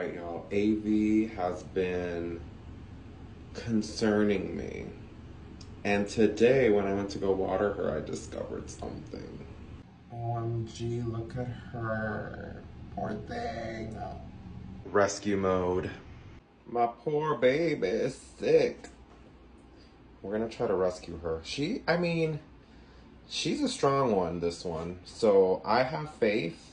right, y'all. AV has been concerning me. And today, when I went to go water her, I discovered something. OMG, look at her. Poor thing. Rescue mode. My poor baby is sick. We're gonna try to rescue her. She's a strong one, this one. So I have faith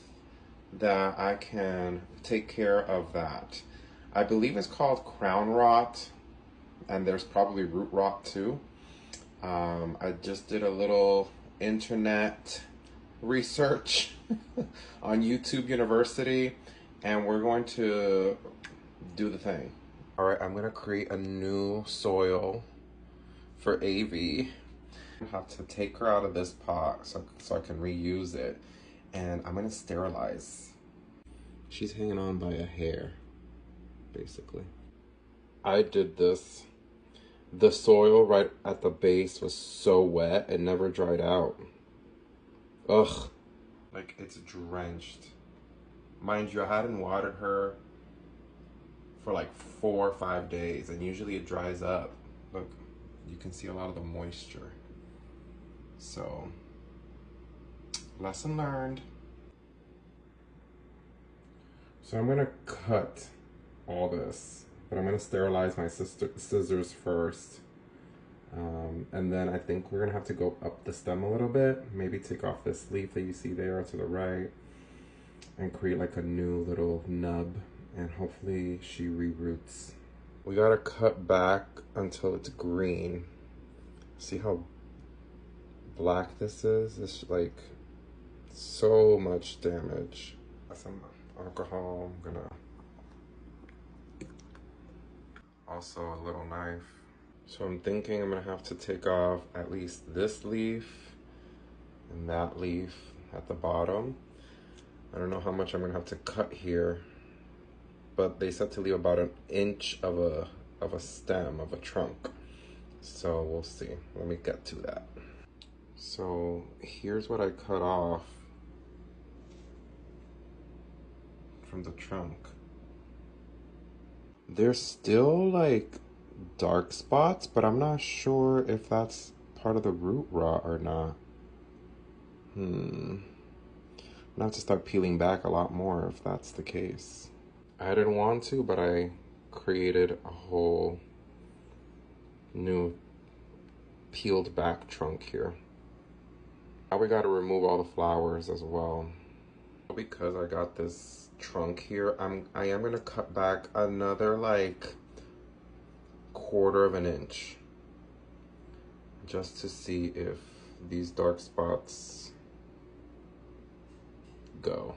that I can take care of that. I believe it's called crown rot, and there's probably root rot too. I just did a little internet research on YouTube University, and we're going to do the thing. All right, I'm gonna create a new soil for AV. I have to take her out of this pot so I can reuse it, and I'm gonna sterilize. She's hanging on by a hair, basically. I did this. The soil right at the base was so wet, it never dried out. Ugh. Like, it's drenched. Mind you, I hadn't watered her for like 4 or 5 days, and usually it dries up. Look, you can see a lot of the moisture. So, lesson learned. So I'm gonna cut all this, but I'm gonna sterilize my scissors first. And then I think we're gonna have to go up the stem a little bit, maybe take off this leaf that you see there to the right, and create like a new little nub, and hopefully she reroots. We gotta cut back until it's green. See how black this is? It's like so much damage. Some alcohol. I'm gonna also a little knife. So I'm thinking I'm gonna have to take off at least this leaf and that leaf at the bottom. I don't know how much I'm gonna have to cut here, but they said to leave about 1 inch of a stem, of a trunk. So we'll see. Let me get to that. So here's what I cut off from the trunk. There's still like dark spots, but I'm not sure if that's part of the root rot or not. I'm gonna have to start peeling back a lot more if that's the case. I didn't want to, but I created a whole new peeled back trunk here. Now we gotta remove all the flowers as well. Because I got this trunk here, I am gonna cut back another like 1/4 of an inch just to see if these dark spots go.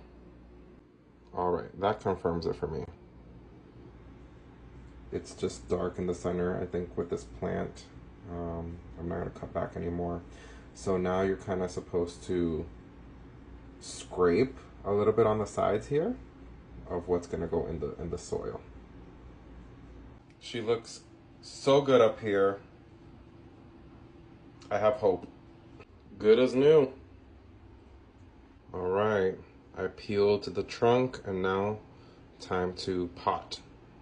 All right, that confirms it for me. It's just dark in the center, I think, with this plant. I'm not gonna cut back anymore. So now you're kind of supposed to scrape a little bit on the sides here of what's gonna go in the soil. She looks so good up here. I have hope. Good as new. All right, I peeled the trunk, and now time to pot.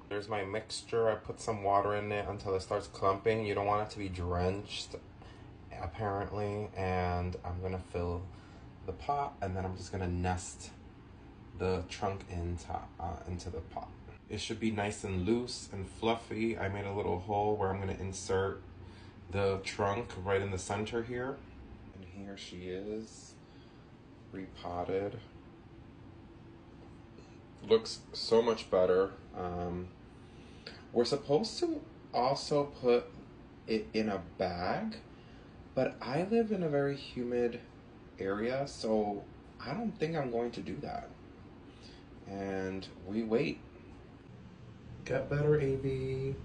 There's my mixture. I put some water in it until it starts clumping. You don't want it to be drenched, apparently. And I'm gonna fill the pot, and then I'm just gonna nest the trunk into the pot. It should be nice and loose and fluffy. I made a little hole where I'm gonna insert the trunk right in the center here. And here she is, repotted. Looks so much better. We're supposed to also put it in a bag, but I live in a very humid area, so I don't think I'm going to do that. And we wait. Get better, AB.